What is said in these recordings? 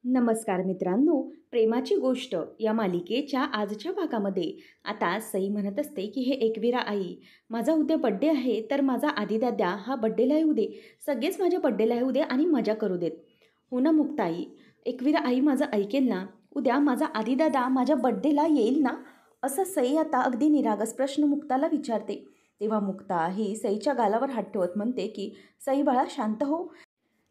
नमस्कार मित्रांनो, प्रेमाची गोष्ट या मालिकेच्या आजच्या भागामध्ये आता सई म्हणत असते की हे एकविरा आई, माझा उद्या बड्डे आहे, तर माझा आदिदादा हा बड्डेला येऊ दे, सगळेच माझ्या बड्डेला येऊ दे आणि मजा करू देत. हो ना मुक्ताई, एकविरा आई माझं ऐकेल ना, उद्या माझा आदिदादा माझ्या बड्डेला येईल ना? असं सई आता अगदी निरागस प्रश्न मुक्ताला विचारते. तेव्हा मुक्ता ही सईच्या गालावर हात ठेवत म्हणते की सई बाळा शांत हो.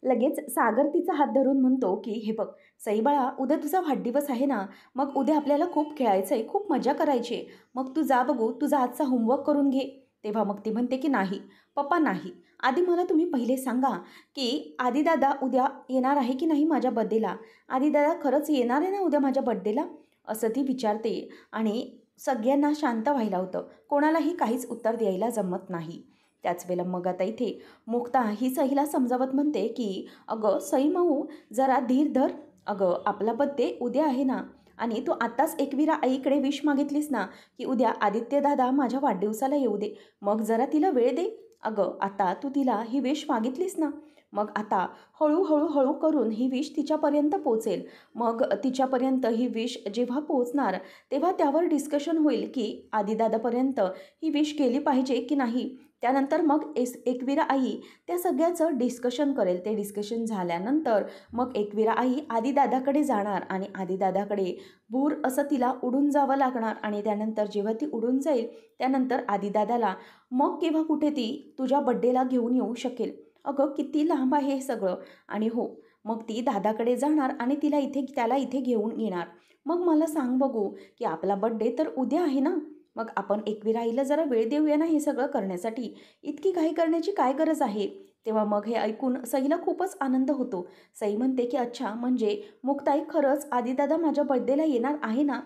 लगेच सागर तिचा हात धरून म्हणतो की हे बघ सई बाळा, उद्या तुझा वाढदिवस आहे ना, मग उद्या आपल्याला खूप खेळायचं आहे, खूप मजा करायची आहे. मग तू जा बघू, तुझा आजचा होमवर्क करून घे. तेव्हा मग ती म्हणते की नाही पप्पा नाही, आधी मला तुम्ही पहिले सांगा की आदिदादा उद्या येणार आहे की नाही माझ्या बड्डेला. आदिदादा खरंच येणार आहे ना उद्या माझ्या बड्डेला, असं ती विचारते. आणि सगळ्यांना शांत व्हायला होतं, कोणालाही काहीच उत्तर द्यायला जमत नाही. त्याच वेळेला मग आता इथे मुक्ता ही सईला समजावत म्हणते की अगं सई माऊ, जरा धीर धर. अगं आपला बड्डे उद्या आहे ना, आणि तू आत्ताच एकविरा आईकडे विश मागितलीस ना की उद्या आदित्य दादा माझ्या वाढदिवसाला येऊ दे, मग जरा तिला वेळ दे. अगं आता तू तिला ही विश मागितलीस ना, मग आता हळूहळू हळू करून ही विश तिच्यापर्यंत पोचेल. मग तिच्यापर्यंत ही विश जेव्हा पोचणार तेव्हा त्यावर डिस्कशन होईल की आदिदादापर्यंत ही विश गेली पाहिजे की नाही. त्यानंतर मग एकविरा आई त्या सगळ्याचं डिस्कशन करेल. ते डिस्कशन झाल्यानंतर मग एकविरा आई आदिदादाकडे जाणार आणि आदिदादाकडे भूर असं तिला उडून जावं लागणार. आणि त्यानंतर जेव्हा ती उडून जाईल त्यानंतर आदिदादाला मग केव्हा कुठे ती तुझ्या बड्डेला घेऊन येऊ शकेल. अगं किती लांब आहे हे सगळं. आणि हो, मग ती दादाकडे जाणार आणि त्याला इथे घेऊन येणार. मग मला सांग बघू की आपला बड्डे तर उद्या आहे ना, मग आपण एकविरा आईला जरा वेळ देऊया ना हे सगळं करण्यासाठी, इतकी घाई करण्याची काय गरज आहे. तेव्हा मग हे ऐकून सईला खूपच आनंद होतो. सई म्हणते की अच्छा, म्हणजे मुक्ताई खरंच आदिदादा माझ्या बड्डेला येणार आहे ना.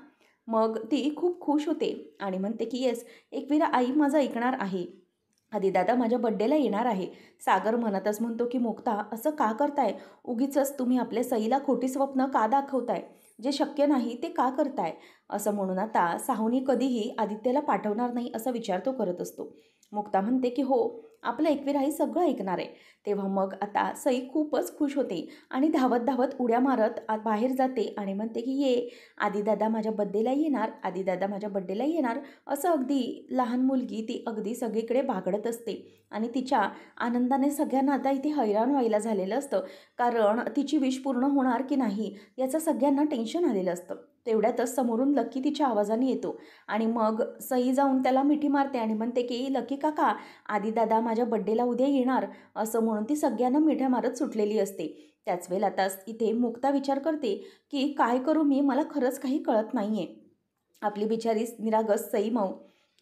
मग ती खूप खुश होते आणि म्हणते की येस, एकविरा आई माझं ऐकणार आहे, आदिदादा माझ्या बड्डेला येणार आहे. सागर म्हणतच म्हणतो की मुक्ता असं का करताय, उगीचच तुम्ही आपल्या सईला खोटी स्वप्न का दाखवताय, जे शक्य नाही ते का करताय. असं म्हणून आता साहूनी कधीही आदित्यला पाठवणार नाही असा विचार तो करत असतो. मुक्ता म्हणते की हो, आपलं एकविराही सगळं ऐकणार आहे. तेव्हा मग आता सई खूपच खुश होते आणि धावत धावत उड्या मारत बाहेर जाते आणि म्हणते की ये, आदिदादा माझ्या बड्डेला येणार, आदिदादा माझ्या बड्डेला येणार. असं अगदी लहान मुलगी ती अगदी सगळीकडे बागडत असते. आणि तिच्या आनंदाने सगळ्यांना आता इथे हैराण व्हायला झालेलं असतं, कारण तिची विश पूर्ण होणार की नाही याचं सगळ्यांना टेन्शन आलेलं असतं. तेवढ्यातच समोरून लकी तिच्या आवाजाने येतो आणि मग सई जाऊन त्याला मिठी मारते आणि म्हणते की लकी काका, आदिदादा माझ्या बड्डेला उद्या येणार. असं म्हणून ती सगळ्यांना मिठ्या मारत सुटलेली असते. त्याच वेळेला आता इथे मुक्ता विचार करते की काय करू मी, मला खरंच काही कळत नाही आहे. आपली बिचारी निरागस सई माऊ,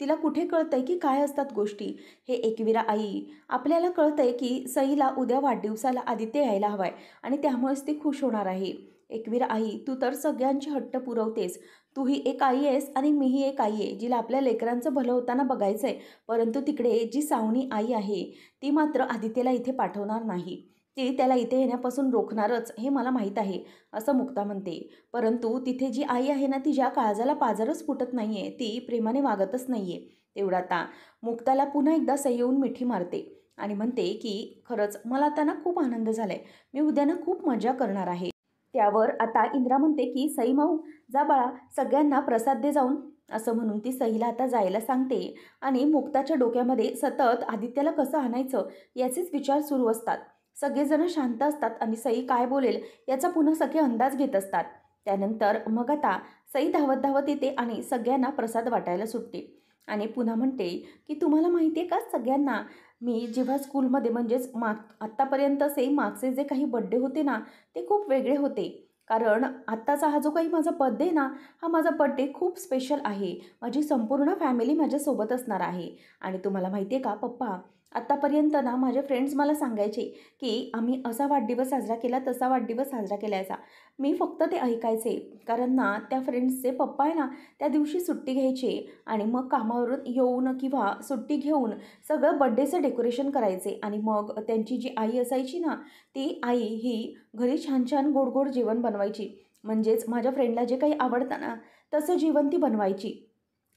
तिला कुठे कळतंय की काय असतात गोष्टी. हे एकविरा आई आपल्याला कळतंय की सईला उद्या वाढदिवसाला आदित्य यायला हवाय आणि त्यामुळेच ती खुश होणार आहे. एकविरा आई, तू तर सगळ्यांची हट्ट पुरवतेस. तूही एक आई आहेस आणि मीही एक आई आहे, जिला आपल्या लेकरांचं भलं होताना बघायचं आहे. परंतु तिकडे जी सावनी आई आहे ती मात्र आदित्यला इथे पाठवणार नाही, ती त्याला इथे येण्यापासून रोखणारच, हे मला माहीत आहे. असं मुक्ता म्हणते. परंतु तिथे जी आई आहे ना, तिच्या काळजाला पाजरच फुटत नाही आहे, ती प्रेमाने वागतच नाही आहे. तेवढं आता मुक्ताला पुन्हा एकदा सई येऊन मिठी मारते आणि म्हणते की खरंच मला आता ना खूप आनंद झाला आहे, मी उद्या ना खूप मजा करणार आहे. त्यावर आता इंद्रा म्हणते की सई माऊ, जा बाळा, सगळ्यांना प्रसाद दे जाऊन. असं म्हणून ती सईला आता जायला सांगते. आणि मुक्ताच्या डोक्यामध्ये सतत आदित्याला कसं आणायचं याचेच विचार सुरू असतात. सगळेजण शांत असतात आणि सई काय बोलेल याचा पुन्हा सगळे अंदाज घेत असतात. त्यानंतर मग आता सई धावत धावत येते आणि सगळ्यांना प्रसाद वाटायला सुटते आणि पुन्हा म्हणते की तुम्हाला माहिती आहे का सगळ्यांना, मी जेव्हा स्कूलमध्ये म्हणजेच आत्तापर्यंत सेम मागचे जे काही बड्डे होते ना, ते खूप वेगळे होते. कारण आत्ताचा हा जो काही माझा बड्डे ना, हा माझा बड्डे खूप स्पेशल आहे. माझी संपूर्ण फॅमिली माझ्यासोबत असणार आहे. आणि तुम्हाला माहिती आहे का पप्पा, आत्तापर्यंत ना माझे फ्रेंड्स मला सांगायचे की आम्ही असा वाढदिवस साजरा केला, तसा वाढदिवस साजरा केलायचा. मी फक्त ते ऐकायचे, कारण ना त्या फ्रेंड्सचे पप्पा आहे ना त्या दिवशी सुट्टी घ्यायचे आणि मग कामावरून येऊन किंवा सुट्टी घेऊन सगळं बड्डेचं डेकोरेशन करायचे. आणि मग त्यांची जी आई असायची ना, ती आई ही घरी छान छान गोड गोड जेवण बनवायची. म्हणजेच माझ्या फ्रेंडला जे काही आवडतं ना तसं जेवण ती बनवायची.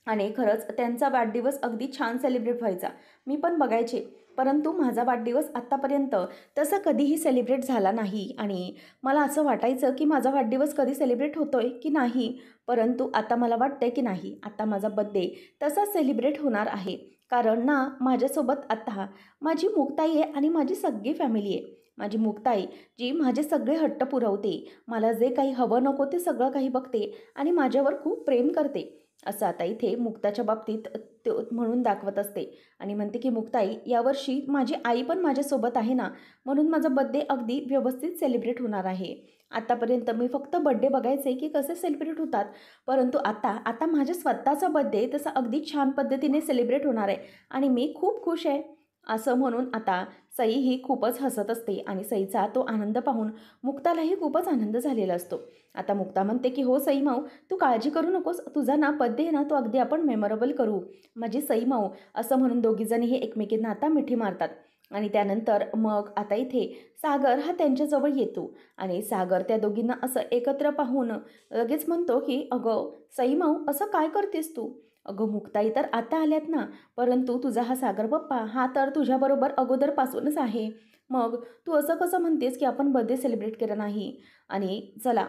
आणि खरंच त्यांचा वाढदिवस अगदी छान सेलिब्रेट व्हायचा. मी पण बघायचे परंतु माझा वाढदिवस आत्तापर्यंत तसा कधीही सेलिब्रेट झाला नाही आणि मला असं वाटायचं की माझा वाढदिवस कधी सेलिब्रेट होतोय की नाही. परंतु आता मला वाटतंय की नाही, आता माझा बड्डे तसा सेलिब्रेट होणार आहे. कारण ना माझ्यासोबत आता माझी मुक्ताई आहे आणि माझी सगळी फॅमिली आहे. माझी मुक्ताई जी माझे सगळे हट्ट पुरवते, मला जे काही हवं नको ते सगळं काही बघते आणि माझ्यावर खूप प्रेम करते. असं आता इथे मुक्ताच्या बाबतीत म्हणून दाखवत असते आणि म्हणते की मुक्ताई, यावर्षी माझी आई पण माझ्यासोबत आहे ना, म्हणून माझा बड्डे अगदी व्यवस्थित सेलिब्रेट होणार आहे. आतापर्यंत मी फक्त बड्डे बघायचे की कसे सेलिब्रेट होतात, परंतु आता आता माझ्या स्वतःचा बड्डे तसा अगदी छान पद्धतीने सेलिब्रेट होणार आहे आणि मी खूप खुश आहे. असं म्हणून आता सई ही खूपच हसत असते आणि सईचा तो आनंद पाहून मुक्तालाही खूपच आनंद झालेला असतो. आता मुक्ता म्हणते की हो सई माऊ, तू काळजी करू नकोस, तुझा ना बड्डे आहे ना तो अगदी आपण मेमोरेबल करू. माझी सई माऊ, असं म्हणून दोघीजणीही एकमेकींना आता मिठी मारतात. आणि त्यानंतर मग आता इथे सागर हा त्यांच्याजवळ येतो आणि सागर त्या दोघींना असं एकत्र पाहून लगेच म्हणतो की अगं सई माऊ, असं काय करतेस तू? अगं मुक्ताई तर आता आल्यात ना, परंतु तुझा हा सागर पप्पा हा तर तुझ्याबरोबर अगोदरपासूनच आहे. मग तू असं कसं म्हणतेस की आपण बर्थडे सेलिब्रेट केला नाही? आणि चला,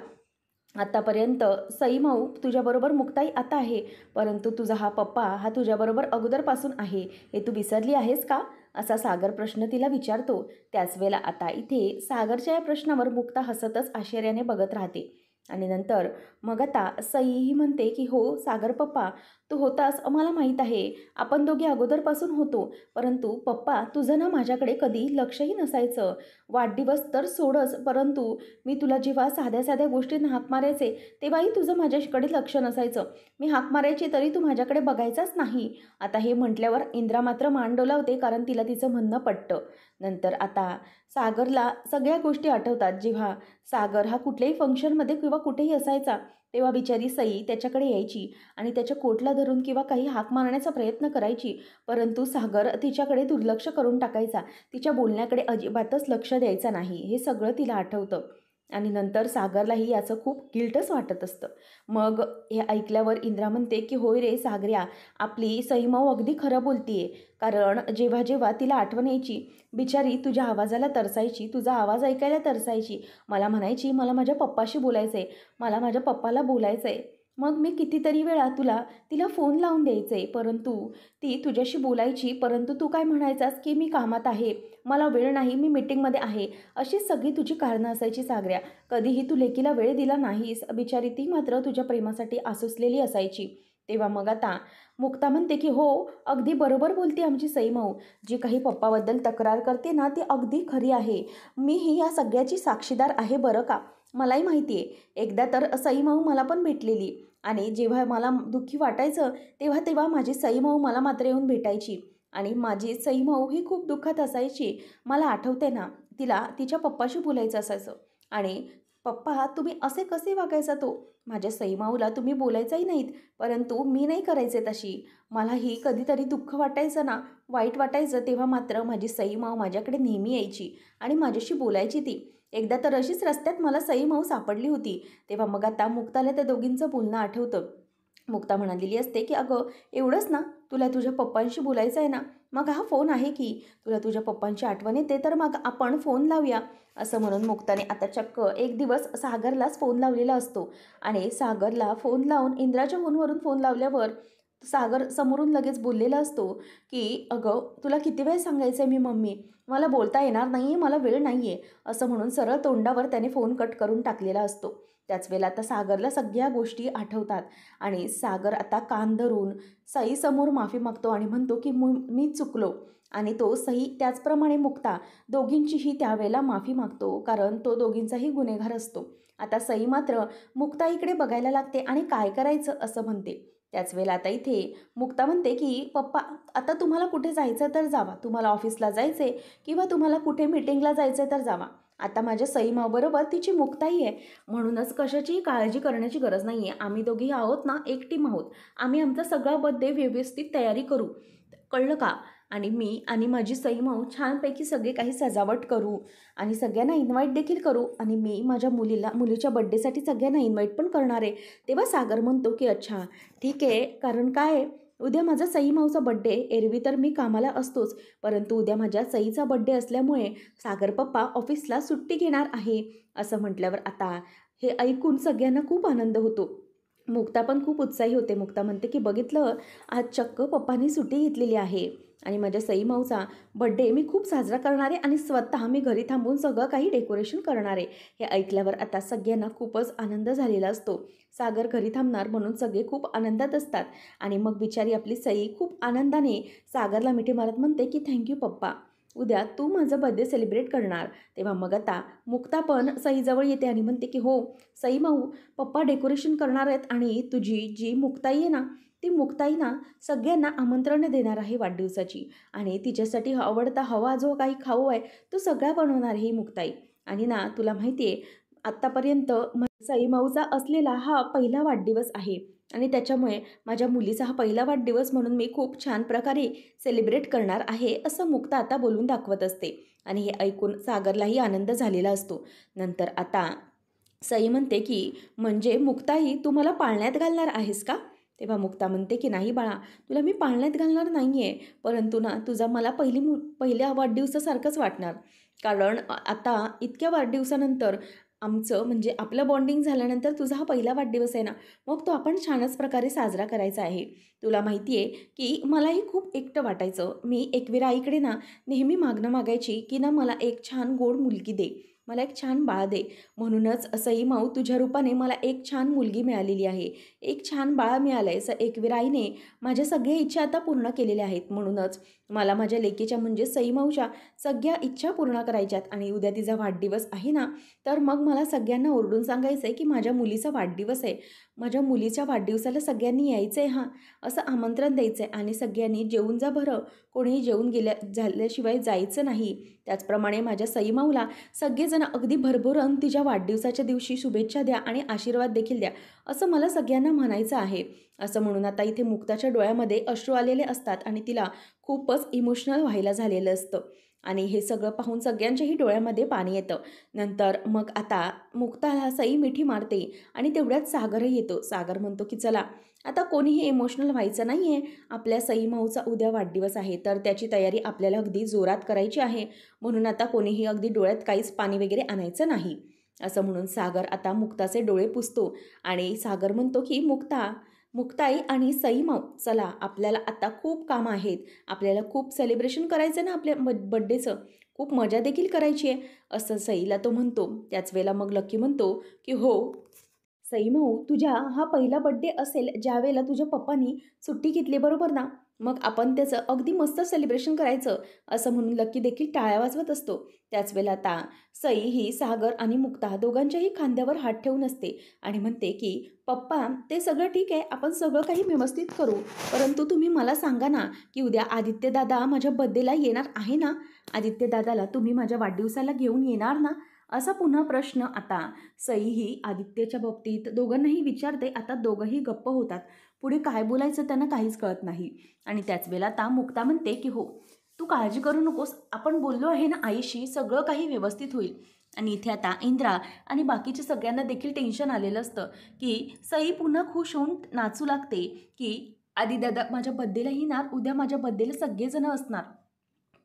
आत्तापर्यंत सई माऊ तुझ्याबरोबर मुक्ताई आता आहे, परंतु तुझा हा पप्पा हा तुझ्याबरोबर अगोदरपासून आहे, हे तू विसरली आहेस का? असा सागर प्रश्न तिला विचारतो. त्याच वेळेला आता इथे सागरच्या या प्रश्नावर मुक्ता हसतच आश्चर्याने बघत राहते. आणि नंतर मग आता सई ही म्हणते की हो सागर पप्पा, तू होतास मला माहीत आहे, आपण दोघे अगोदरपासून होतो, परंतु पप्पा तुझं ना माझ्याकडे कधी लक्षही नसायचं. वाढदिवस तर सोडच, परंतु मी तुला जेव्हा साध्या साध्या गोष्टींना हाक मारायचे तेव्हाही तुझं माझ्याकडे लक्ष नसायचं. मी हाक मारायची तरी तू माझ्याकडे बघायचाच नाही. आता हे म्हटल्यावर इंद्रा मात्र मान डोलावते, कारण तिला तिचं म्हणणं पटतं. नंतर आता सागरला सगळ्या गोष्टी आठवतात. जेव्हा सागर हा कुठल्याही फंक्शनमध्ये किंवा कुठेही असायचा तेव्हा बिचारी सई त्याच्याकडे यायची आणि त्याच्या कोटला धरून किंवा काही हाक मारण्याचा प्रयत्न करायची, परंतु सागर तिच्याकडे दुर्लक्ष करून टाकायचा. तिच्या बोलण्याकडे अजिबातच लक्ष द्यायचा नाही. हे सगळं तिला आठवतं आणि नंतर सागरलाही याचं खूप गिल्टच वाटत असतं. मग हे ऐकल्यावर इंद्रा म्हणते की होय रे सागऱ्या, आपली सईमाऊ अगदी खरं बोलतीये, कारण जेव्हा जेव्हा तिला आठवण यायची बिचारी तुझ्या आवाजाला तरसायची, तुझा आवाज ऐकायला तरसायची. मला म्हणायची मला माझ्या पप्पाशी बोलायचं आहे, मला माझ्या पप्पाला बोलायचं आहे. मग मी कितीतरी वेळा तिला फोन लावून द्यायचे, परंतु ती तुझ्याशी बोलायची, परंतु तू काय म्हणायचास की मी कामात आहे, मला वेळ नाही, मी मीटिंगमध्ये आहे. अशी सगळी तुझी कारणं असायची सागऱ्या. कधीही तू लेकीला वेळ दिला नाहीस. बिचारी ती मात्र तुझ्या प्रेमासाठी आसुसलेली असायची. तेव्हा मग आता मुक्ता म्हणते की हो, अगदी बरोबर बोलते आमची सईमाऊ. जी काही पप्पाबद्दल तक्रार करते ना ती अगदी खरी आहे. मीही या सगळ्याची साक्षीदार आहे बरं का. मलाही माहिती आहे, एकदा तर सईमाऊ मला पण भेटलेली आणि जेव्हा मला दुःखी वाटायचं तेव्हा तेव्हा माझी सईमाऊ मला मात्र येऊन भेटायची आणि माझी सईमाऊ ही खूप दुःखात असायची. मला आठवते ना, तिला तिच्या पप्पाशी बोलायचं असायचं आणि पप्पा तुम्ही असे कसे वागायचा तो? माझ्या सईमाऊला तुम्ही बोलायचंही नाहीत, परंतु मी नाही करायचे तशी. मलाही कधीतरी दुःख वाटायचं ना, वाईट वाटायचं, तेव्हा मात्र माझी सईमाऊ माझ्याकडे नेहमी यायची आणि माझ्याशी बोलायची ती. एकदा तर अशीच रस्त्यात मला सईमाऊ सापडली होती. तेव्हा मग आता मुक्ताला त्या दोघींचं बोलणं आठवतं. मुक्ता म्हणालेली असते की अगं एवढंच ना, तुला तुझ्या पप्पांशी बोलायचं आहे ना, मग हा फोन आहे की, तुला तुझ्या पप्पांची आठवण येते तर मग आपण फोन लावूया. असं म्हणून मुक्ताने आता चक्क एक दिवस सागरलाच फोन लावलेला असतो आणि सागरला फोन लावून इंद्राच्या फोनवरून फोन लावल्यावर सागर समोरून लगेच बोललेला असतो की अगं तुला किती वेळ सांगायचं आहे मी मम्मी, मला बोलता येणार नाही आहे, मला वेळ नाही आहे. असं म्हणून सरळ तोंडावर त्याने फोन कट करून टाकलेला असतो. त्याच वेळेला आता सागरला सगळ्या गोष्टी आठवतात आणि सागर आता कान धरून सईसमोर माफी मागतो आणि म्हणतो की मी चुकलो. आणि तो सई त्याचप्रमाणे मुक्ता दोघींचीही त्यावेळेला माफी मागतो, कारण तो दोघींचाही गुन्हेगार असतो. आता सई मात्र मुक्ताईकडे बघायला लागते आणि काय करायचं असं म्हणते. त्याच वेळेला आता इथे मुक्ता म्हणते की पप्पा आता तुम्हाला कुठे जायचं तर जावा, तुम्हाला ऑफिसला जायचे किंवा तुम्हाला कुठे मीटिंगला जायचं तर जावा. आता माझ्या सईमाबरोबर तिची मुक्ताई आहे, म्हणूनच कशाचीही काळजी करण्याची गरज नाही आहे. आम्ही दोघी आहोत ना, एक टीम आहोत. आम्ही आमचा सगळा बर्थडे व्यवस्थित तयारी करू, कळलं का? आणि मी आणि माझी सईमाऊ छानपैकी सगळे काही सजावट करू आणि सगळ्यांना इन्व्हाइट देखील करू आणि मी माझ्या मुलीच्या बड्डेसाठी सगळ्यांना इन्व्हाइट पण करणार आहे. तेव्हा सागर म्हणतो की अच्छा ठीक आहे, कारण काय उद्या माझा सई माऊचा बड्डे. एरवी तर मी कामाला असतोच, परंतु उद्या माझ्या सईचा बड्डे असल्यामुळे सागर पप्पा ऑफिसला सुट्टी घेणार आहे. असं म्हटल्यावर आता हे ऐकून सगळ्यांना खूप आनंद होतो. मुक्ता पण खूप उत्साही होते. मुक्ता म्हणते की बघितलं, आज चक्क पप्पांनी सुट्टी घेतलेली आहे आणि माझ्या सई माऊचा बड्डे मी खूप साजरा करणार आहे आणि स्वतः मी घरी थांबून सगळं काही डेकोरेशन करणार आहे. हे ऐकल्यावर आता सगळ्यांना खूपच आनंद झालेला असतो. सागर घरी थांबणार म्हणून सगळे खूप आनंदात असतात आणि मग बिचारी आपली सई खूप आनंदाने सागरला मिठी मारत म्हणते की थँक्यू पप्पा, उद्या तू माझा बर्थडे सेलिब्रेट करणार. तेव्हा मग आता मुक्ता पण सईजवळ येते आणि म्हणते की हो सई माऊ, पप्पा डेकोरेशन करणार आहेत आणि तुझी जी मुक्ताई आहे ना, ती मुक्ताई ना सगळ्यांना आमंत्रण देणार आहे वाढदिवसाची आणि तिच्यासाठी आवडता हवा जो काही खाऊ आहे तो सगळा बनवणार आहे ही मुक्ताई. आणि ना तुला माहिती आहे, आत्तापर्यंत सई माऊचा असलेला हा पहिला वाढदिवस आहे आणि त्याच्यामुळे माझ्या मुलीचा हा पहिला वाढदिवस म्हणून मी खूप छान प्रकारे सेलिब्रेट करणार आहे, असं मुक्ता आता बोलून दाखवत असते. आणि हे ऐकून सागरलाही आनंद झालेला असतो. नंतर आता सई म्हणते की म्हणजे मुक्ताई तू मला पाळण्यात घालणार आहेस का? तेव्हा मुक्ता म्हणते की नाही बाळा, तुला मी पाळण्यात घालणार नाही आहे, परंतु ना तुझा मला पहिल्या वाढदिवसासारखंच वाटणार. कारण आता इतक्या वाढदिवसानंतर आमचं म्हणजे आपलं बॉन्डिंग झाल्यानंतर तुझा हा पहिला वाढदिवस आहे ना, मग तो आपण छानच प्रकारे साजरा करायचा आहे. तुला माहिती आहे की मलाही खूप एकटं वाटायचं. मी एकविरा आईकडे ना नेहमी मागणं मागायची की ना मला एक छान गोड मुलगी दे, मला एक छान बाळ दे. म्हणूनच सई माऊ तुझ्या रूपाने मला एक छान मुलगी मिळालेली आहे, एक छान बाळ मिळालं आहे. एकविरा आईने माझ्या सगळ्या इच्छा आता पूर्ण केलेल्या आहेत. म्हणूनच मला माझ्या लेकीच्या म्हणजे सई माऊच्या सगळ्या इच्छा पूर्ण करायच्यात आणि उद्या तिचा वाढदिवस आहे ना, तर मग मला सगळ्यांना ओरडून सांगायचं आहे की माझ्या मुलीचा वाढदिवस आहे, माझ्या मुलीच्या वाढदिवसाला सगळ्यांनी यायचं आहे हां, असं आमंत्रण द्यायचं आहे आणि सगळ्यांनी जेवून जा बरं, कोणीही जेवून झाल्याशिवाय जायचं नाही. त्याचप्रमाणे माझ्या सई माऊला सगळेजण अगदी भरभरून तिच्या वाढदिवसाच्या दिवशी शुभेच्छा द्या आणि आशीर्वाद देखील द्या, असं मला सगळ्यांना म्हणायचं आहे. असं म्हणून आता इथे मुक्ताच्या डोळ्यामध्ये अश्रू आलेले असतात आणि तिला खूपच इमोशनल व्हायला झालेलं असतं आणि हे सगळं पाहून सगळ्यांच्याही डोळ्यामध्ये पाणी येतं. नंतर मग आता मुक्ताला सई मिठी मारते आणि तेवढ्यात सागरही येतो. सागर म्हणतो की चला आता कोणीही इमोशनल व्हायचं नाही आहे, आपल्या सई माऊचा उद्या वाढदिवस आहे तर त्याची तयारी आपल्याला अगदी जोरात करायची आहे, म्हणून आता कोणीही अगदी डोळ्यात काहीच पाणी वगैरे आणायचं नाही. असं म्हणून सागर आता मुक्ताचे डोळे पुसतो आणि सागर म्हणतो की मुक्ताई आणि सई माऊ, चला आपल्याला आता खूप कामं आहेत, आपल्याला खूप सेलिब्रेशन करायचं ना आपल्या बड्डेचं, खूप मजा देखील करायची आहे, असं सईला तो म्हणतो. त्याच वेळेला मग लकी म्हणतो की हो सई माऊ, तुझ्या हा पहिला बड्डे असेल ज्यावेळेला तुझ्या पप्पांनी सुट्टी घेतली बरोबर ना, मग आपण त्याचं अगदी मस्त सेलिब्रेशन करायचं, असं म्हणून लकी देखील टाळ्या वाजवत असतो. त्याच वेळेला आता सई ही सागर आणि मुक्ता दोघांच्याही खांद्यावर हात ठेवून असते आणि म्हणते की पप्पा ते सगळं ठीक आहे, आपण सगळं काही व्यवस्थित करू, परंतु तुम्ही मला सांगा ना की उद्या आदित्य दादा माझ्या बड्डेला येणार आहे ना, आदित्य दादाला तुम्ही माझ्या वाढदिवसाला घेऊन येणार ना, असा पुन्हा प्रश्न आता सई ही आदित्यच्या बाबतीत दोघांनाही विचारते. आता दोघंही गप्प होतात. पुढे काय बोलायचं त्यांना काहीच कळत नाही आणि त्याच वेळेला आता मुक्ता म्हणते की हो तू काळजी करू नकोस, आपण बोललो आहे ना आईशी, सगळं काही व्यवस्थित होईल. आणि इथे आता इंद्रा आणि बाकीच्या सगळ्यांना देखील टेन्शन आलेलं असतं की सई पुन्हा खुश होऊन नाचू लागते की आदी दादा माझ्या बड्डेला येणार, उद्या माझ्या बड्डेला सगळेजण असणार.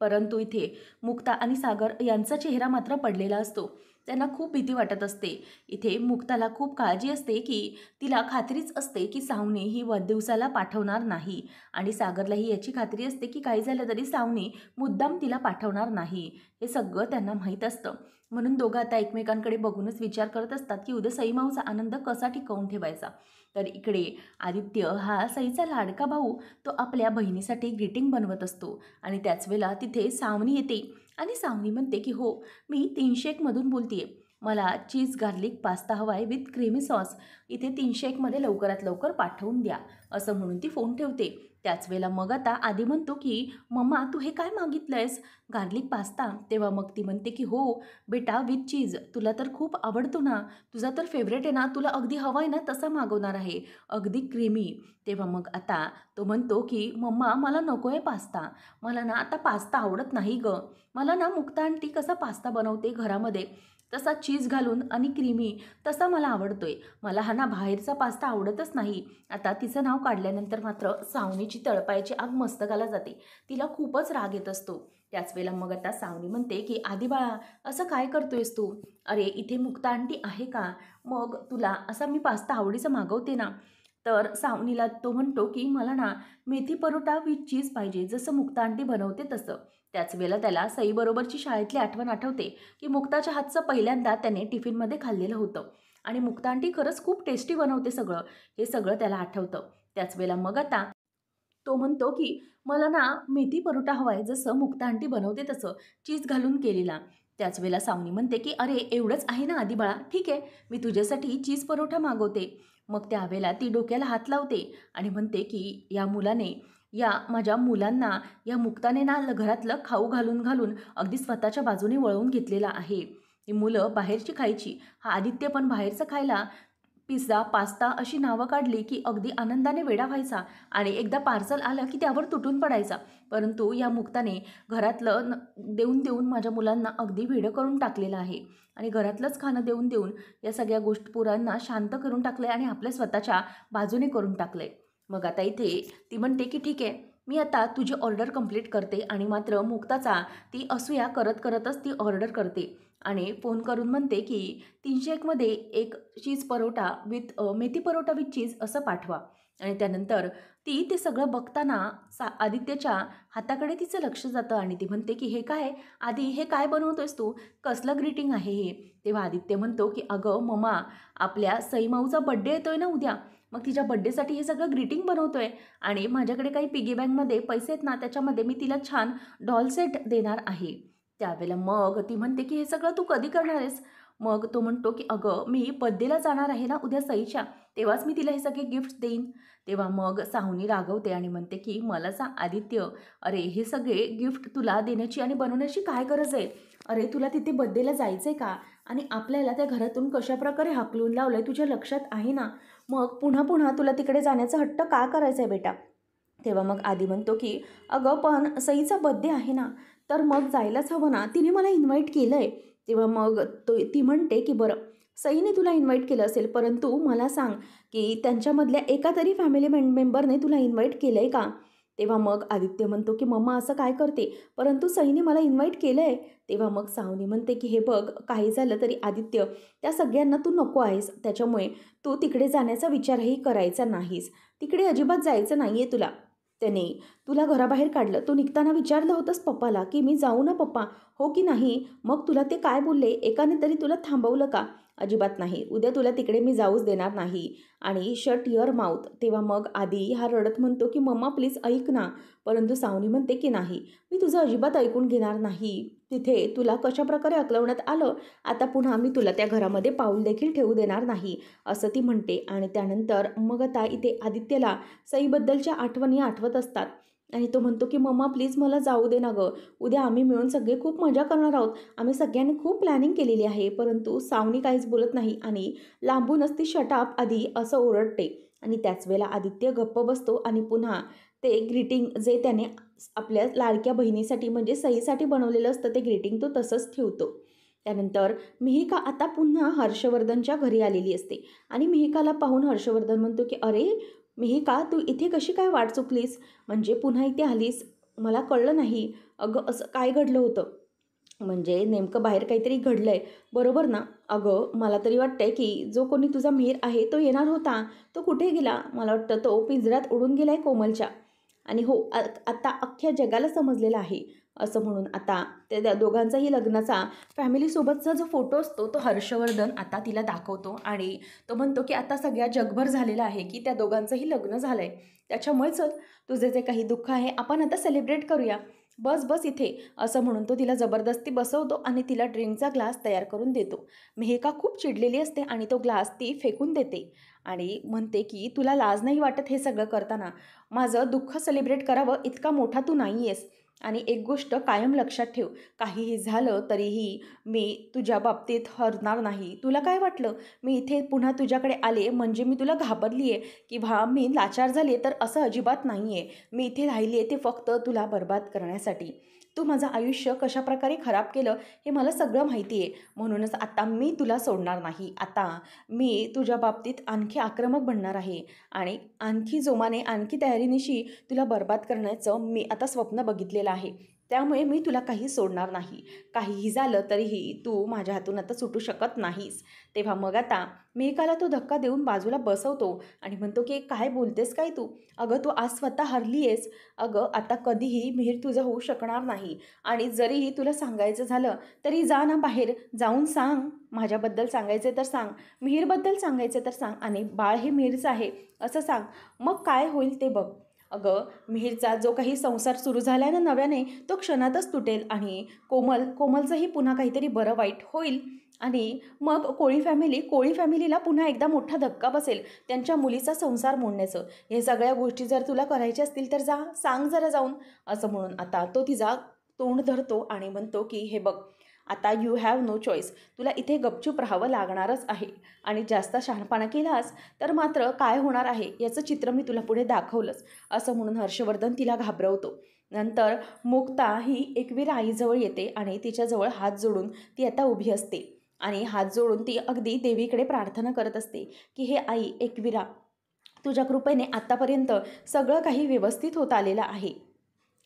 परंतु इथे मुक्ता आणि सागर यांचा चेहरा मात्र पडलेला असतो. त्यांना खूप भीती वाटत असते. इथे मुक्ताला खूप काळजी असते की तिला खात्रीच असते की सावनी ही वाढदिवसाला पाठवणार नाही आणि सागरलाही याची खात्री असते की काही झालं तरी सावनी मुद्दाम तिला पाठवणार नाही. हे सगळं त्यांना माहीत असतं. म्हणून दोघं आता एकमेकांकडे बघूनच विचार करत असतात की उद्या सई माऊचा आनंद कसा टिकवून ठेवायचा. तर इकडे आदित्य हा सईचा लाडका भाऊ तो आपल्या बहिणीसाठी ग्रीटिंग बनवत असतो आणि त्याच वेळेला तिथे सावनी येते आणि सावनी म्हणते की हो मी 301मधून बोलते आहे, मला चीज गार्लिक पास्ता हवा आहे विथ क्रीमी सॉस, इथे 301मध्ये लवकरात लवकर पाठवून द्या, असं म्हणून ती फोन ठेवते. त्याच वेळेला मग आता आधी म्हणतो की मम्मा तू हे काय मागितलं आहेस, गार्लिक पास्ता? तेव्हा मग ती म्हणते की हो बेटा विथ चीज, तुला तर खूप आवडतो ना, तुझा तर फेवरेट आहे ना, तुला अगदी हवा आहे ना तसा मागवणार आहे, अगदी क्रीमी. तेव्हा मग आता तो म्हणतो की मम्मा मला नको आहे पास्ता, मला ना आता पास्ता आवडत नाही गं, मला ना मुक्ता आंटी कसा पास्ता बनवते घरामध्ये तसा चीज घालून आणि क्रीमी तसा मला आवडतोय. मला हा ना बाहेरचा पास्ता आवडतच नाही. आता तिचं नाव काढल्यानंतर मात्र सावनीची तळपायाची आग मस्तकाला जाते. तिला खूपच राग येत असतो. त्याच वेळेला मग आता सावनी म्हणते की आधी बाळा असं काय करतोयस तू? अरे इथे मुक्ता आंटी आहे का? मग तुला असा मी पास्ता आवडीचा मागवते ना. तर सावनीला तो म्हणतो की मला ना मेथी परोटा विथ चीज पाहिजे, जसं मुक्ता आंटी बनवते तसं. त्याच वेळेला त्याला सईबरोबरची शाळेतली आठवण आठवते की मुक्ताच्या हातचं पहिल्यांदा त्याने टिफिनमध्ये खाल्लेलं होतं आणि मुक्ता आंटी खरंच खूप टेस्टी बनवते सगळं. हे सगळं त्याला आठवतं. त्याच वेळेला मग आता तो म्हणतो की मला ना मेथी परोटा हवा आहे, जसं मुक्ता आंटी बनवते तसं, चीज घालून केलेला. त्याच वेळेला सावनी म्हणते की अरे एवढंच आहे ना आधी बाळा, ठीक आहे मी तुझ्यासाठी चीज परोठा मागवते. मग त्यावेळेला ती डोक्याला हात लावते आणि म्हणते की या माझ्या मुलांना या मुक्ताने ना घरातलं खाऊ घालून घालून अगदी स्वतःच्या बाजूने वळवून घेतलेला आहे. ती मुलं बाहेरची खायची, हा आदित्य पण बाहेरचं खायला पिझ्झा, पास्ता अशी नावं काढली की अगदी आनंदाने वेडा व्हायचा आणि एकदा पार्सल आलं की त्यावर तुटून पडायचा. परंतु या मुक्ताने घरातलं देऊन देऊन माझ्या मुलांना अगदी वेडं करून टाकलेलं आहे आणि घरातलंच खाणं देऊन देऊन या सगळ्या गोष्टी पोरांना शांत करून टाकलं आणि आपल्या स्वतःच्या बाजूने करून टाकलं. मग आता इथे ती म्हणते की ठीक आहे, मी आता तुझी ऑर्डर कंप्लीट करते आणि मात्र मुक्ताचा ती असूया करत करतच ती ऑर्डर करते आणि फोन करून म्हणते की 301 मध्ये एक चीज parotta with methi parotta with चीज असं पाठवा. आणि त्यानंतर ती ते सगळं बघताना आदित्यच्या हाताकडे तिचं लक्ष जातं आणि ती म्हणते की हे काय आधी, हे काय बनवतोयस तू? कसलं ग्रीटिंग आहे हे? तेव्हा आदित्य म्हणतो की अगं मम्मा, आपल्या सईमाऊचा बड्डे येतोय ना उद्या, मग तिच्या बड्डेसाठी हे सगळं ग्रीटिंग बनवतोय आणि माझ्याकडे काही पिगी बँकमध्ये पैसे आहेत ना, त्याच्यामध्ये मी तिला छान डॉल सेट देणार आहे. त्यावेळेला मग ती म्हणते की हे सगळं तू कधी करणार आहेस? मग तो म्हणतो की अगं मी बड्डेला जाणार आहे ना उद्या सईच्या, तेव्हाच मी तिला हे सगळे गिफ्ट्स देईन. तेव्हा मग सावनी रागवते आणि म्हणते की मला सांग आदित्य, अरे हे सगळे गिफ्ट तुला देण्याची आणि बनवण्याची काय गरज आहे? अरे तुला तिथे बड्डेला जायचं आहे का? आणि आपल्याला त्या घरातून कशाप्रकारे हाकलून लावलं आहे तुझ्या लक्षात आहे ना? मग पुन्हा पुन्हा तुला तिकडे जाण्याचा हट्ट का करायचा आहे बेटा? तेव्हा मग आधी म्हणतो की अगं पण सईचा बड्डे आहे ना, तर मग जायलाच हवं ना, तिने मला इन्व्हाइट केलं आहे. तेव्हा मग ती म्हणते की बरं सईने तुला इन्व्हाइट केलं असेल, परंतु मला सांग की त्यांच्यामधल्या एका तरी फॅमिली मेंबरने तुला इन्व्हाइट केलं आहे का? तेव्हा मग आदित्य म्हणतो की मम्मा असं काय करते, परंतु सईने मला इन्व्हाइट केलं आहे. तेव्हा मग सावनी म्हणते की हे बघ, काही झालं तरी आदित्य, त्या सगळ्यांना तू नको आहेस, त्याच्यामुळे तू तिकडे जाण्याचा विचारही करायचा नाहीस. तिकडे अजिबात जायचं नाही आहे तुला. त्याने तुला घराबाहेर काढलं, तू निघताना विचारलं होतंस पप्पाला की मी जाऊ ना पप्पा, हो की नाही? मग तुला ते काय बोलले? एकाने तरी तुला थांबवलं का? अजिबात नाही. उद्या तुला तिकडे मी जाऊच देणार नाही आणि शट युअर माउथ. तेव्हा मग आधी हा रडत म्हणतो की मम्मा प्लीज ऐक ना. परंतु सावनी म्हणते की नाही, मी तुझं अजिबात ऐकून घेणार नाही. तिथे तुला कशाप्रकारे अकलवण्यात आलं, आता पुन्हा मी तुला त्या घरामध्ये पाऊल देखील ठेवू देणार नाही, असं ती म्हणते. आणि त्यानंतर मग आता इथे आदित्यला सईबद्दलच्या आठवणी आठवत असतात आणि तो म्हणतो की मम्मा प्लीज मला जाऊ दे ना गं, उद्या आम्ही मिळून सगळे खूप मजा करणार आहोत, आम्ही सगळ्यांनी खूप प्लॅनिंग केलेली आहे. परंतु सावनी काहीच बोलत नाही आणि लांबूनच ती शटाप आधी असं ओरडते. आणि त्याच वेळेला आदित्य गप्प बसतो आणि पुन्हा ते ग्रीटिंग जे त्याने आपल्या लाडक्या बहिणीसाठी म्हणजे सईसाठी बनवलेलं असतं ते ग्रीटिंग तो तसंच ठेवतो. त्यानंतर मिहिका आता पुन्हा हर्षवर्धनच्या घरी आलेली असते आणि मिहिकाला पाहून हर्षवर्धन म्हणतो की अरे मिहिका, तू इथे कशी काय वाट चुकलीस? म्हणजे पुन्हा इथे आलीस? मला कळलं नाही. अगं असं काय घडलं होतं? म्हणजे नेमकं बाहेर काहीतरी घडलं आहे, बरोबर ना? अगं मला तरी वाटतंय की जो कोणी तुझा मिहीर आहे तो येणार होता, तो कुठे गेला? मला वाटतं तो पिंजऱ्यात उडून गेला आहे कोमलच्या. आणि हो आता अख्ख्या जगाला समजलेलं आहे, असं म्हणून आता त्या दोघांचाही लग्नाचा फॅमिलीसोबतचा जो फोटो असतो तो हर्षवर्धन आता तिला दाखवतो आणि तो म्हणतो की आता सगळ्या जगभर झालेलं आहे की त्या दोघांचंही लग्न झालं आहे. त्याच्यामुळे चल, तुझे जे काही दुःख आहे आपण आता सेलिब्रेट करूया. बस बस इथे, असं म्हणून तो तिला जबरदस्ती बसवतो आणि तिला ड्रिंकचा ग्लास तयार करून देतो. मेहका खूप चिडलेली असते आणि तो ग्लास ती फेकून देते आणि म्हणते की तुला लाज नाही वाटत हे सगळं करताना? माझं दुःख सेलिब्रेट करावं इतका मोठा तू नाही आहेस. आणि एक गोष्ट कायम लक्षात ठेव, काहीही झालं तरीही मी तुझ्या बाबतीत हरणार नाही. तुला काय वाटलं मी इथे पुन्हा तुझ्याकडे आले म्हणजे मी तुला घाबरली आहे किंवा मी लाचार झाली आहे? तर असं अजिबात नाही आहे. मी इथे राहिली आहे ते फक्त तुला बर्बाद करण्यासाठी. तू माझं आयुष्य कशाप्रकारे खराब केलं हे मला सगळं माहिती आहे. म्हणूनच आता मी तुला सोडणार नाही. आता मी तुझ्या बाबतीत आणखी आक्रमक बनणार आहे आणि आणखी जोमाने, आणखी तयारीनिशी तुला बरबाद करण्याचं मी आता स्वप्न बघितलेलं आहे. त्यामुळे मी तुला काही सोडणार नाही. काहीही झालं तरीही तू माझ्या हातून आता सुटू शकत नाहीस. तेव्हा मग आता मेघाला तो धक्का देऊन बाजूला बसवतो आणि म्हणतो की काय बोलतेस काय तू? अगं तू आज स्वतः हरली आहेस. अगं आता कधीही मिहीर तुझं होऊ शकणार नाही आणि जरीही तुला सांगायचं झालं तरी जा ना बाहेर जाऊन सांग. माझ्याबद्दल सांगायचे तर सांग, मिहीरबद्दल सांगायचे तर सांग आणि बाळ हे मिहीरचं आहे असं सांग. मग काय होईल ते बघ. अगं मिहीरचा जो काही संसार सुरू झाला आहे ना नव्याने, तो क्षणातच तुटेल आणि कोमलचंही पुन्हा काहीतरी बरं वाईट होईल आणि मग कोळी फॅमिलीला पुन्हा एकदा मोठा धक्का बसेल त्यांच्या मुलीचा संसार मोडण्याचं. हे सगळ्या गोष्टी जर तुला करायच्या असतील तर जा सांग जरा जाऊन, असं म्हणून आता तो तिचा तोंड धरतो आणि म्हणतो की हे बघ, आता यू हॅव नो चॉईस. तुला इथे गपचूप राहावं लागणारच आहे आणि जास्त शहाणपणा केलास तर मात्र काय होणार आहे याचं चित्र मी तुला पुढे दाखवलंच, असं म्हणून हर्षवर्धन तिला घाबरवतो. नंतर मुक्ता ही एकवीर आईजवळ येते आणि तिच्याजवळ हात जोडून ती आता उभी असते आणि हात जोडून ती अगदी देवीकडे प्रार्थना करत असते की हे आई एकविरा, तुझ्या कृपेने आत्तापर्यंत सगळं काही व्यवस्थित होत आलेलं आहे.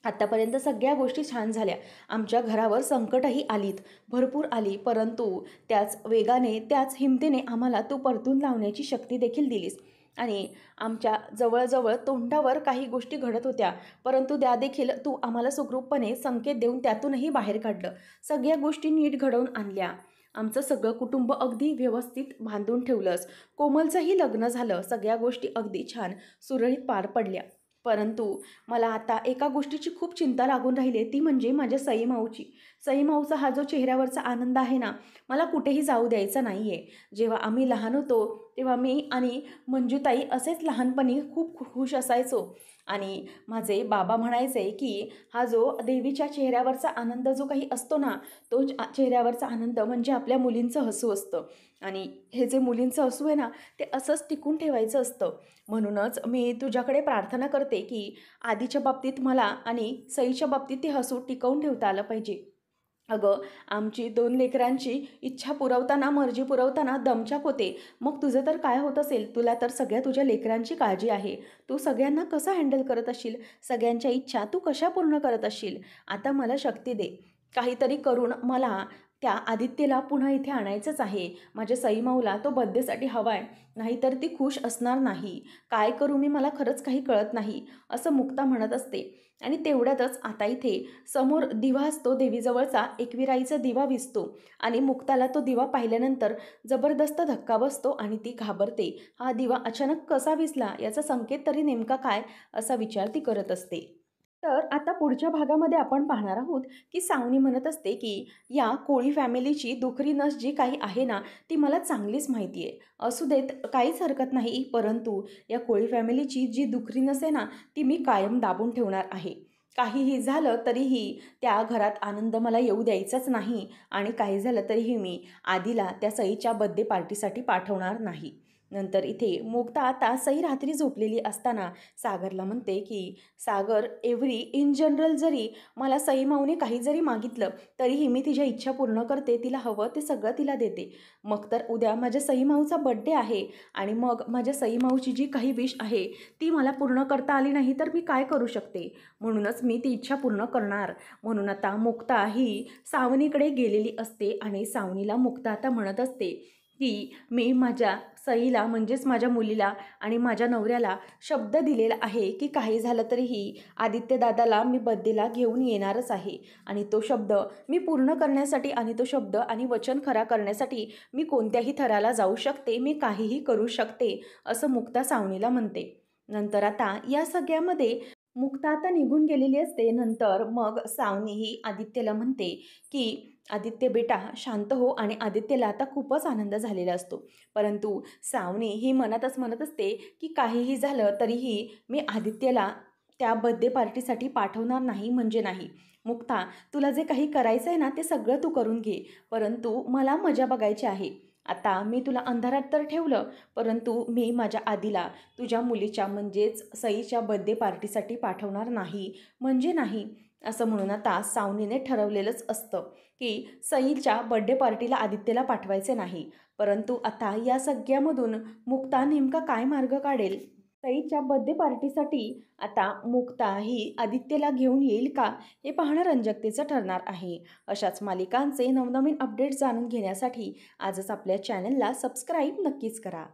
आत्तापर्यंत सगळ्या गोष्टी छान झाल्या. आमच्या घरावर संकटही आलीत, भरपूर आली, परंतु त्याच वेगाने, त्याच हिमतीने आम्हाला तू परतून लावण्याची शक्ती देखील दिलीस आणि आमच्या जवळजवळ तोंडावर काही गोष्टी घडत होत्या, परंतु त्या देखील तू आम्हाला सुखरूपपणे संकेत देऊन त्यातूनही बाहेर काढलं. सगळ्या गोष्टी नीट घडवून आणल्या. आमचं सगळं कुटुंब अगदी व्यवस्थित बांधून ठेवलंस. कोमलचंही लग्न झालं. सगळ्या गोष्टी अगदी छान सुरळीत पार पडल्या. परंतु मला आता एका गोष्टीची खूप चिंता लागून राहिली आहे, ती म्हणजे माझ्या सईमाऊची. सईमाऊचा हा जो चेहऱ्यावरचा आनंद आहे ना, मला कुठेही जाऊ द्यायचा नाही आहे. जेव्हा आम्ही लहान होतो तेव्हा मी आणि मंजूताई असेच लहानपणी खूप खुश असायचो आणि माझे बाबा म्हणायचे की हा जो देवीच्या चेहऱ्यावरचा आनंद जो काही असतो ना, तो चेहऱ्यावरचा आनंद म्हणजे आपल्या मुलींचं हसू असतं आणि हे जे मुलींचं हसू आहे ना, ते असंच टिकून ठेवायचं असतं. म्हणूनच मी तुझ्याकडे प्रार्थना करते की आधीच्या बाबतीत मला आणि सईच्या बाबतीत ते हसू टिकवून ठेवता आलं पाहिजे. अगं आमची 2 लेकरांची इच्छा पुरवताना, मर्जी पुरवताना दमछाक होते. मग तुझं तर काय होत असेल? तुला तर सगळ्या तुझ्या लेकरांची काळजी आहे. तू सगळ्यांना कसं हँडल करत असशील? सगळ्यांच्या इच्छा तू कशा पूर्ण करत असशील? आता मला शक्ती दे. काहीतरी करून मला त्या आदित्यला पुन्हा इथे आणायचंच आहे. माझ्या सईमाऊला तो बर्थडेसाठी हवा आहे. नाहीतर ती खुश असणार नाही. काय करू मी, मला खरंच काही कळत नाही, असं मुक्ता म्हणत असते. आणि तेवढ्यातच आता इथे समोर दिवा असतो देवीजवळचा, एकविराईचा दिवा विझतो आणि मुक्ताला तो दिवा पाहिल्यानंतर जबरदस्त धक्का बसतो आणि ती घाबरते. हा दिवा अचानक कसा विझला, याचा संकेत तरी नेमका काय, असा विचार ती करत असते. तर आता पुढच्या भागामध्ये आपण पाहणार आहोत की सावनी म्हणत असते की या कोळी फॅमिलीची दुखरी नस जी काही आहे ना, ती मला चांगलीच माहिती आहे. असू देत, काहीच हरकत नाही, परंतु या कोळी फॅमिलीची जी दुखरी नस आहे ना, ती मी कायम दाबून ठेवणार आहे. काहीही झालं तरीही त्या घरात आनंद मला येऊ द्यायचाच नाही आणि काही झालं तरीही मी आधीला त्या सईच्या बर्थडे पार्टीसाठी पाठवणार नाही. नंतर इथे मुक्ता आता सई रात्री झोपलेली असताना सागरला म्हणते की सागर, इन जनरल जरी मला सई माऊने काही जरी मागितलं तरीही मी तिच्या इच्छा पूर्ण करते. तिला हवं ते सगळं तिला देते. मग तर उद्या माझ्या सई माऊचा बड्डे आहे आणि मग माझ्या सई माऊची जी काही विश आहे ती मला पूर्ण करता आली नाही तर मी काय करू शकते. म्हणूनच मी ती इच्छा पूर्ण करणार. म्हणून आता मुक्ता ही सावनीकडे गेलेली असते आणि सावनीला मुक्ता आता म्हणत असते की मी माझ्या सईला म्हणजेच माझ्या मुलीला आणि माझ्या नवऱ्याला शब्द दिलेला आहे की काही झालं तरीही आदित्य दादाला मी बर्थडेला घेऊन येणारच आहे आणि तो शब्द मी पूर्ण करण्यासाठी आणि तो शब्द आणि वचन खरा करण्यासाठी मी कोणत्याही थराला जाऊ शकते, मी काहीही करू शकते, असं मुक्ता सावनीला म्हणते. नंतर आता या सगळ्यामध्ये मुक्ता आता निघून गेलेली असते. नंतर मग सावनी ही आदित्यला म्हणते की आदित्य बेटा शांत हो आणि आदित्यला आता खूपच आनंद झालेला असतो. परंतु सावनी ही मनातच म्हणत असते की काहीही झालं तरीही मी आदित्यला त्या बर्थडे पार्टीसाठी पाठवणार नाही म्हणजे नाही. मुक्ता, तुला जे काही करायचं आहे ना ते सगळं तू करून घे, परंतु मला मजा बघायची आहे. आता मी तुला अंधारात तर ठेवलं, परंतु मी माझ्या आधीला तुझ्या मुलीच्या म्हणजेच सईच्या बर्थडे पार्टीसाठी पाठवणार नाही म्हणजे नाही. असं म्हणून आता सावनीने ठरवलेलंच असतं की सईच्या बर्थडे पार्टीला आदित्यला पाठवायचे नाही. परंतु आता या सगळ्यामधून मुक्ता नेमका काय मार्ग काढेल? सईच्या बर्थडे पार्टीसाठी आता मुक्ता ही आदित्यला घेऊन येईल का? हे पाहणं रंजकतेचं ठरणार आहे. अशाच मालिकांचे नवनवीन अपडेट्स जाणून घेण्यासाठी आजच आपल्या चॅनलला सबस्क्राईब नक्कीच करा.